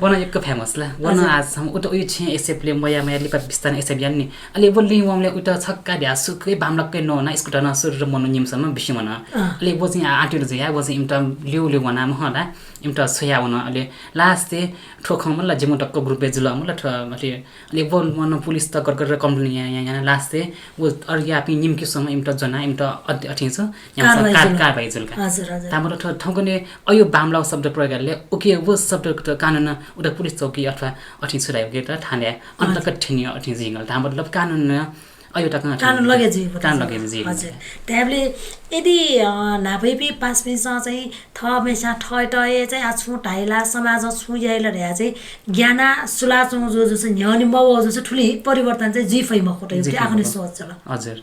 वन एक फेमस ला वन आज हम उत उयो छे एसेप्ले मया लिपा बिस्तान एसे बियान नि अलि बोल्ली वमले उत छक्का ध्या सुकै बामलक्कै नोना स्कुटर न सुर मनु निमसम बिसिमन अलि बोजि आटिर जया बोजि इमटा लिउ वना महला इमटा सोया वन अलि लास्टे ठोखम ल जेमो टक्क ग्रुप जुल म ल अलि बोल मन पुलिस त गरगर कम्पनी यहाँ लास्टे वो अर्या आपि निमकीसँग इमटा जना इमटा अठिन्छ यहाँ कार भइजुलका तामरो ठौकने अयो बामला शब्द प्रयोगले ओके वो शब्द कानुन उता पुलिस चौकी अथवा अठिन्छ रायो त ठाने अन्तक ठिनी अठिन्छ जिंगल ता मतलब कानुन अयो त कानुन लगे जी हजुर ट्याबले यदि नापैपि पास पिसा चाहिँ थमेसा ठयटए चाहिँ आ छु ढाइला समाज छु याइला रे चाहिँ ज्ञाना सुलाचो जो चाहिँ न्यानि मव जो चाहिँ ठुली परिवर्तन चाहिँ जिफै मखोट आफ्नो सोच चला हजुर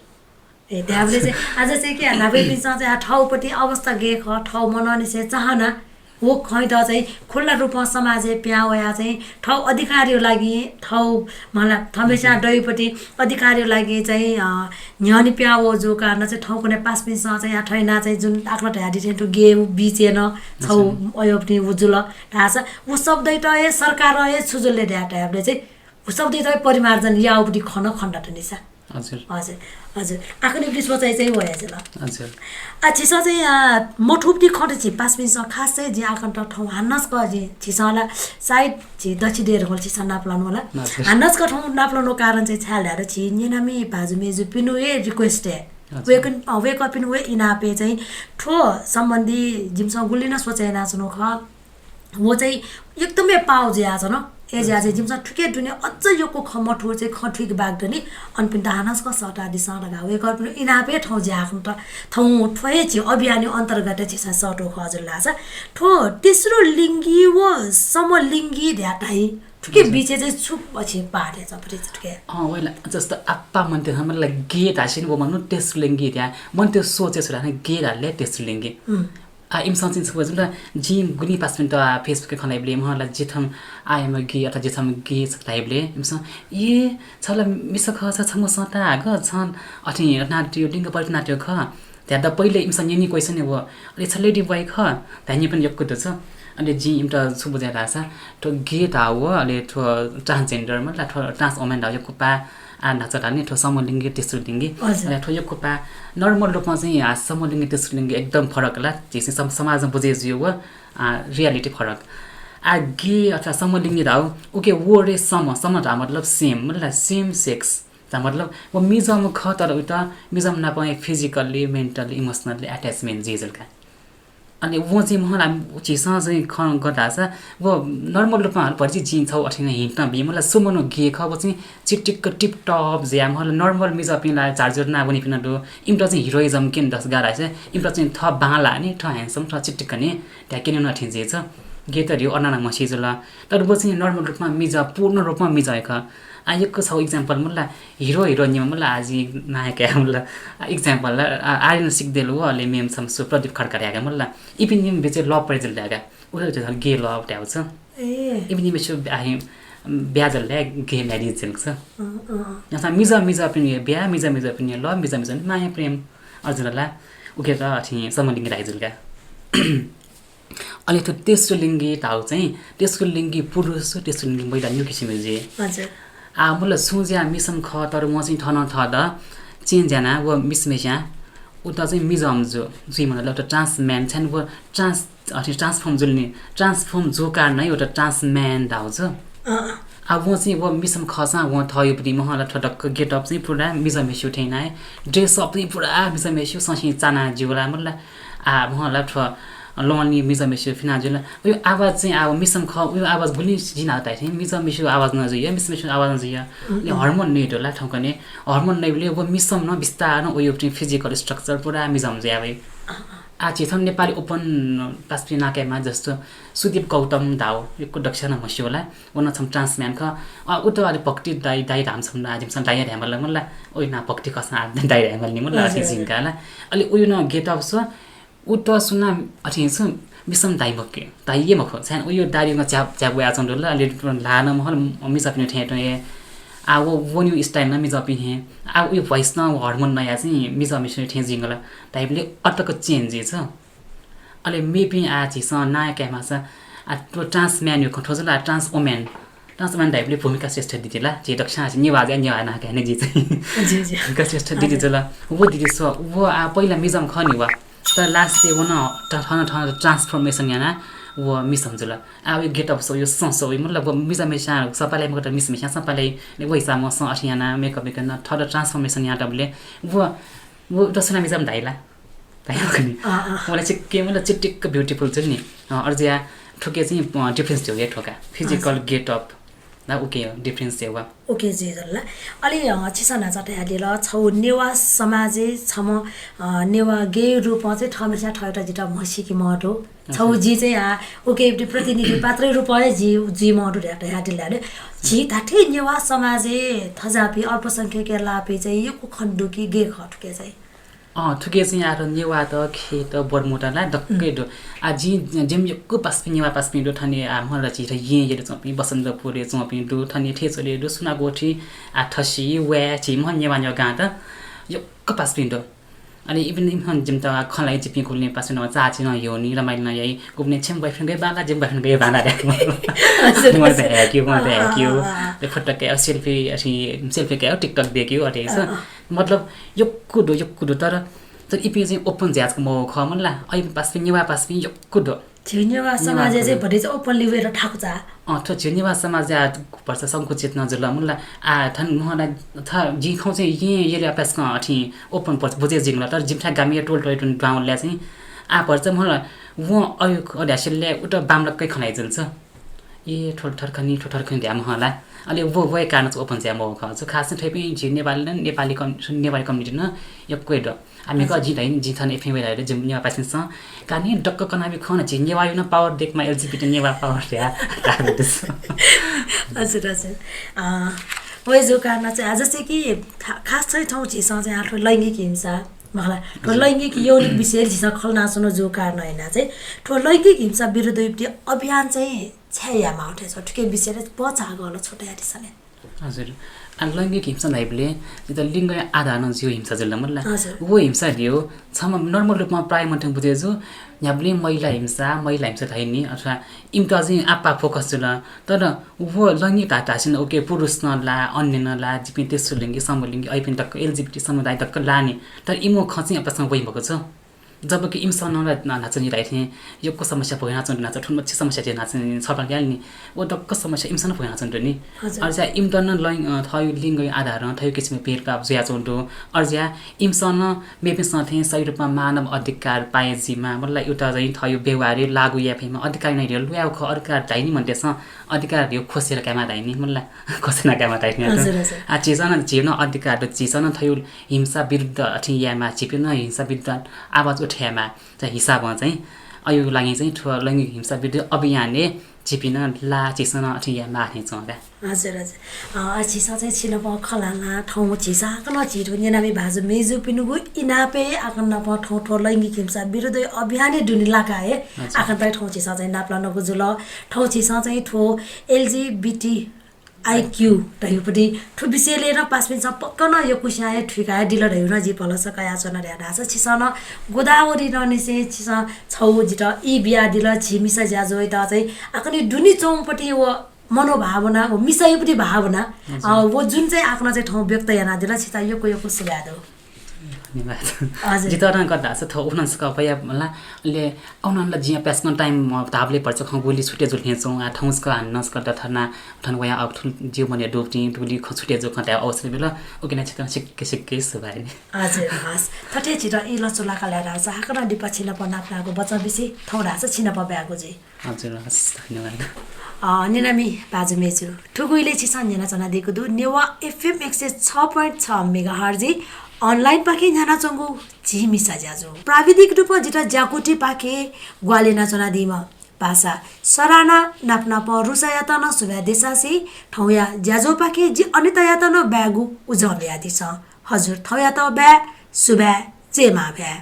ए ट्याबले चाहिँ आज चाहिँ के नापैपि चाहिँ आ ठाउँपट्टि अवस्था गेख ठाउँ मनने चाहिँ चाहना हो खै त चाहिँ खुल्ला रूपमा समाज प्यावया चाहिँ ठाउँ अधिकारीको लागि ठाउँ मलाई थमेसा डैपट्टि अधिकारीको लागि चाहिँ न्यानी प्यावो जो कारण चाहिँ ठाउँ कुनै पास पिससँग चाहिँ ठैना चाहिँ जुन आफ्नो ढाडी चाहिँ गे बिचेन छौ अयो पनि उजुल थाहा छ उ शब्दै त सरकार छुजुलले ढ्याटाहरूले चाहिँ उ शब्दै त परिमार्जन याउपट्टि खन खण्डट निसा हजुर हजुर हजुर आफ्नो बिच सोचाइ चाहिँ भएछ ल हजुर छिसा चाहिँ मठुप्टी खटे छि पास मिस खास चाहिँ जे आकन्ट ठाउँ हान्नस क जे छिसाला साइड छि दछि डेर होल छिसा नाप्लानु होला हान्नस क ठाउँ नाप्लानु कारण चाहिँ छालडार छि नेनामी बाजु मेजु पिनु ए रिक्वेस्ट है वेक अप इन वे इनापे चाहिँ ठो सम्बन्धी जिमसँग गुलिन सोचाइ नाच्नु ख वो चाहिँ एकदमै पाउ जे आज न एज आज जिमसँग ठुके दुने अझ योको खमठो चाहिँ खठिक बागदनी अनपिन दानस क सटा दिसा लगा वेक अप इनापे ठाउँ जे आफ्नो त ठाउँ ठोए छि अभियान अन्तर्गत छिसा सटो खजल लाछ ठो तेस्रो लिङ्गी वो समलिङ्गी ढ्याटाइ ठुके बिचे चाहिँ छुप पछि पाटे चपरे ठुके वेला जस्तो आप्पा मन्ते हामीलाई गेट हासिन वो मनु तेस्रो लिङ्गी त्यहाँ मन त्यो सोचे छ हैन गेट हाल्ले तेस्रो लिङ्गी इमसँग चाहिँ छ जुन जी गुनी पास मिनट फेसबुक खनाइबले मलाई जेथम आएम गे अथवा जेथम गे लाइबले इमसँग ए छला मिस ख छ छम सता ग छन अथि नाट्य लिङ्ग पल्ट नाट्य ख त्यहाँ त पहिले इमसँग यनी क्वेसन हो अलि छ लेडी बोय ख त्यहाँ पनि यक्को त छ अनि जी इमटा छु बुझाइ राछ तो गेट हाउ अलि ठो ट्रान्सजेन्डर मतलब ठो ट्रान्स वुमन हाउ कुपा आ नाच डाल्ने ठो समलिङ्गी तेस्रो लिङ्गी अनि ठो यो कुपा नर्मल रूपमा चाहिँ समलिङ्गी तेस्रो लिङ्गी एकदम फरक होला चाहिँ समाजमा बुझे जियो हो रियालिटी फरक आ गे अथवा समलिङ्गी हाउ ओके वर्ड सम मतलब सेम मतलब सेम सेक्स ता मतलब वो मिजम ख तर उता मिजम नपाए फिजिकली मेन्टली इमोसनली अट्याचमेन्ट जिजलका अनि वो चाहिँ मलाई चिसँग चाहिँ गर्दा छ वो नर्मल रूपमा पछि जिन्छौ अठिन हिँड्न बि मलाई सुमनो गे ख वो चाहिँ चिटिक्क टिप टप ज्या मलाई नर्मल मिज पिनलाई चार्जर नबनी पिन दो इम्टा चाहिँ हिरोइजम किन दस गारा छ इम्टा चाहिँ थ बाला नि थ ह्यान्डसम थ चिटिक्क नि त्यहाँ किन नठिन जे छ गे त रियो अनाना मसिजुला तर वो चाहिँ नर्मल रूपमा मिज पूर्ण रूपमा मिजायक आएको छ एक्जाम्पल मलाई हिरो हिरोइनी मलाई आज नायक मलाई एक्जाम्पल आर्यन सिक्देल हो अलि मेम समसु प्रदीप खड्का ह्यागा मलाई इपिन निम बेचे ल परिजल ह्यागा उले चाहिँ गे ल ट्याउँछ ए इपिन बेचे ब्याजल ल्या गे म्यारिज छ यहाँ मिजा पनि ब्या मिजा पनि ल मिजा माया प्रेम अर्जुनला उकेर अथि समलिङ्गी राइजुलका अनि त्यो तेस्रो लिङ्गी टाउ चाहिँ तेस्रो लिङ्गी पुरुष तेस्रो लिङ्गी महिला न्यू किसिमले जे हजुर मलाई सुज्या मिसम ख तर म चाहिँ ठन थ द चेन्जना व मिसमेस्या उता चाहिँ मिजम जो जुई म्हणलं एउटा ट्रान्समॅन छन् व ट्रान्सफर्म जुल्ने ट्रान्सफर्म जो कारण एउटा ट्रान्समॅन धाउँछ अब वो चाहिँ वो मिसम खसा वो थयो पनि महला ठडक गेटअप चाहिँ पुरा मिजम इस्यु थिएन है ड्रेस अप पनि पुरा मिजम इस्यु ससी चाना जिउला मतलब महला ठ लोनी मिजम इस्यु फिना जुल उयो आवाज चाहिँ अब मिसम ख उयो आवाज भुलि जिना त थिए मिजम इस्यु आवाज नजिया मिसम इस्यु आवाज नजिया हर्मोन नेट होला ठौकने हर्मोन नेले वो मिसम न बिस्तार न उयो पनि फिजिकल स्ट्रक्चर पुरा मिजम ज्यावे आछि छन् नेपाली ओपन पासपि नाकेमा जस्तो सुदीप गौतम दाउ यो दक्षिणा मस्योला उन छम ट्रान्समॅन ख उतवाले पक्ति दाइ धाम छम आजिम सन दाइ हेमल मला ओइ ना पक्ति कसना दाइ हेमल नि मला अछि जिंगाला अलि उयो न गेट अफ छ उत सुना अछि छ मिसम दाइ मके दाइ ये मख छन उयो दारिमा च्याप गया छन ल अलि लान महल मिसपने ठेट आ वो न्यू स्टाइल न मिजपि हे आ उयो भोइस न हर्मोन नया चाहिँ मिजमिस ठे जिंगला टाइपले अटक चेन्ज छ अले मेपि आ छि स नया केमा छ आ तो ट्रान्समॅन यो खठोजला ट्रान्समॅन टाइपले भूमिका श्रेष्ठ दिदिला जे दक्षिणा चाहिँ निवाज निवा ना कहने जी चाहिँ जी जी भूमिका श्रेष्ठ दिदी जला वो दिदी स वो आ पहिला मिजम खनि वा तर लास्ट से वो न ठन ट्रान्सफर्मेसन याना वो मिसम जुला आ यो गेट अप सो यो सस यो मतलब मिजमेसा सपाले मगट मिसमेसा सपाले वैसा म स असियाना मेकअप गर्न थर्ड ट्रान्सफर्मेसन या डबले वो दसना मिजम दाइला दाइखनि मलाई चाहिँ के मतलब चिटिक ब्युटीफुल छ नि अर्जिया ठोके चाहिँ डिफरेन्स थियो या ठोका फिजिकल गेट अप ना ओके डिफरेन्स थियो वा ओके जी जल्ला अलि छिसना चटे हालेर छौ नेवा समाजे छम नेवा गे रूपमा चाहिँ ठमेसा ठयटा जिटा मसिकी महटो छौ जी चाहिँ ओके प्रतिनिधि पात्रै रूपमा जी महटो ढ्याटा हाटिलाले जी थाटे नेवा समाजे थजापि अल्पसंख्यक लापे चाहिँ यो खण्डुकी गे खटके चाहिँ थुके चाहिँ आरो नेवा त खेत बरमुटाला दक्कै दो आजि जेम यक्को पासपि नेवा पासपि दो थने हमरा छि ये ये चपि बसन्तपुरे चपि दो थने ठेचले दो सुना गोठी आठसी वे छि म नेवा न्य गा त यक्को पासपि दो अनि इभन हम जिम त खलाई चिपि खुल्ने पास न चाछि न यो नि रमाइल न यही गुब्ने छेम बोयफ्रेन्ड गए बाला जिम बोयफ्रेन्ड गए बाला रे म त ह्याक्यु ले फटके सेल्फी के टिकटक देखियो अटेस मतलब यक्कुदो तर इपि चाहिँ ओपन ज्याजको म ख मनला ai पासपि नेवा पासपि यक्कुदो छिनेवा समाज चाहिँ भरि चाहिँ ओपन लिवेर ठाकु जा तो छिनेवा समाज पर्छ संकुचित नजुल मुला थन मलाई जी खौ चाहिँ ये पासको अथि ओपन पर्छ बुझे जिङला तर जिमठा गामी टोल टोल गाउँले चाहिँ पर्छ मलाई वो अयु अड्यासले उता बामलक्कै खनाइ जन्छ ए ठोठरखनी ध्याम होला अलि वो कारण चाहिँ ओपन ज्याम खान्छ खास चाहिँ ठै झि नेपाली कम्युनिटी न यक्कै ड हामी क जी दैन जी थन एफएम भएर जिम नेवा पासिन्छ कानी डक्क कनाबी खन झि नेवा न पावर देखमा एलजीबीटी नेवा पावर या तारदस हजुर वै जो कारण चाहिँ आज चाहिँ कि खास चाहिँ ठाउँ छिसँग चाहिँ आफ्नो लैङ्गिक हिंसा मलाई ठो लैङ्गिक यौनिक विषय छिसँग खलनासुनो जो कारण हैन चाहिँ ठो लैङ्गिक हिंसा विरुद्ध अभियान चाहिँ छयामा उठेछ ठिकै विषयले पछा गलो छोटा याटिसले हजुर लैङ्गिक हिंसा नाइबले त लिङ्ग आधार न जियो हिंसा जल्ला मल्ला वो हिंसा दियो छम नर्मल रूपमा प्राय मन्थे बुझेछु यहाँले महिला हिंसा थाइनी अथवा इम्ता चाहिँ आपा फोकस जुल तर वो लैङ्गिक हातासिन ओके पुरुष नला अन्य नला जिपि तेस्रो लिङ्गी समलिङ्गी ऐपिन तक एलजीबीटी समुदाय तक लाने तर इमो खची आपसँग वही भएको छ जबकि इमसन नाच्ने थिएँ यो को समस्या भयो नाच्नु नाच्छ ठुलो मच्छी समस्या थियो नाच्ने छलफल नि ओ दक्क समस्या इमसन भयो नाच्नु नि अर्जा इम्टन थयो लिङ्ग आधार थयो किसिमको भेदभाव ज्या चोन्टो अर्जा इमसन मेपेसँग थिएँ सही रूपमा मानव अधिकार पाए जीमा मलाई एउटा चाहिँ थयो व्यवहार लागु याफेमा अधिकार नै ल्याउ ख अधिकार धाइनी भन्दैछ अधिकार यो खोसेर कामा धाइनी मलाई खोसेना कामा धाइनी चिजन जीवन अधिकार चिजन थयो हिंसा विरुद्ध अठियामा चिपिन हिंसा विरुद्ध आवाज उठ्यामा चाहिँ हिसाबमा चाहिँ अयो लागि चाहिँ लैङ्गिक हिंसा विरुद्ध अभियानले चिपिन ला चिसन अठियामा आथे छौँगा हजुर छिसा चाहिँ छिन खलाला ठाउँ छिसा कन छिटो नेनामी भाजु मेजु पिनुगु इनापे आकन नप ठाउँ ठो लैङ्गिक हिंसा विरुद्ध अभियानै दुनि लागाए आकन तै ठाउँ छिसा चाहिँ नाप्ला नगुजुल ठाउँ छिसा चाहिँ ठो एलजीबीटी आईक्यू तैपटी ठु विषय लिएर पासपिन पक्कन यो कुसाए ठिकाए डिलर हेउन जी पलस कया चन रे डास छिसन गोदावरी रनिसे छिस छौ जित इ बिया डिल छिमिसा ज्याजो त चाहिँ आकनी दुनी चौपटी वो मनोभावना वो मिसाइपटी भावना वो जुन चाहिँ आफ्नो चाहिँ ठाउँ व्यक्त याना दिल छिता यो सुगा दो धन्यवाद हजुर। जितरा गर्दा छ थ उनस का पया मला ले औनला जिया पेस्कन टाइम ताबले पर्छ खगोली छुटे जुल हेचौ आ ठौस का हन्नस गर्दा थना ठन वया अब जीव मने डोप्टी टुली खछुटे जो खटा अवसर बेला ओकिना छिक सिक्के सिक्के सुबाइ हजुर हस् थटे छिटो इ लचुला कलेर आछ हाकना दिपछि न पना आपनाको बच्चा बिसी थौडा छ छिन पब्याको जी हजुर हस् धन्यवाद निनामी बाजु मेजु ठुगुइले छिसन जना जना दिएको दु नेवा एफएम 106.6 मेगाहर्ज अनलाइन पाखे न्याना चंगु झिमिसा ज्याजो प्राविधिक रूपमा जिता ज्याकुटी पाखे ग्वाले नाचना दिमा भाषा सराना नाप्ना प रुसायातन सुभ्या देशासी ठौया ज्याजो पाखे जि अनितायातन ब्यागु उजम्यादि छ हजुर थौया त ब्या सुभ्या जेमा ब्या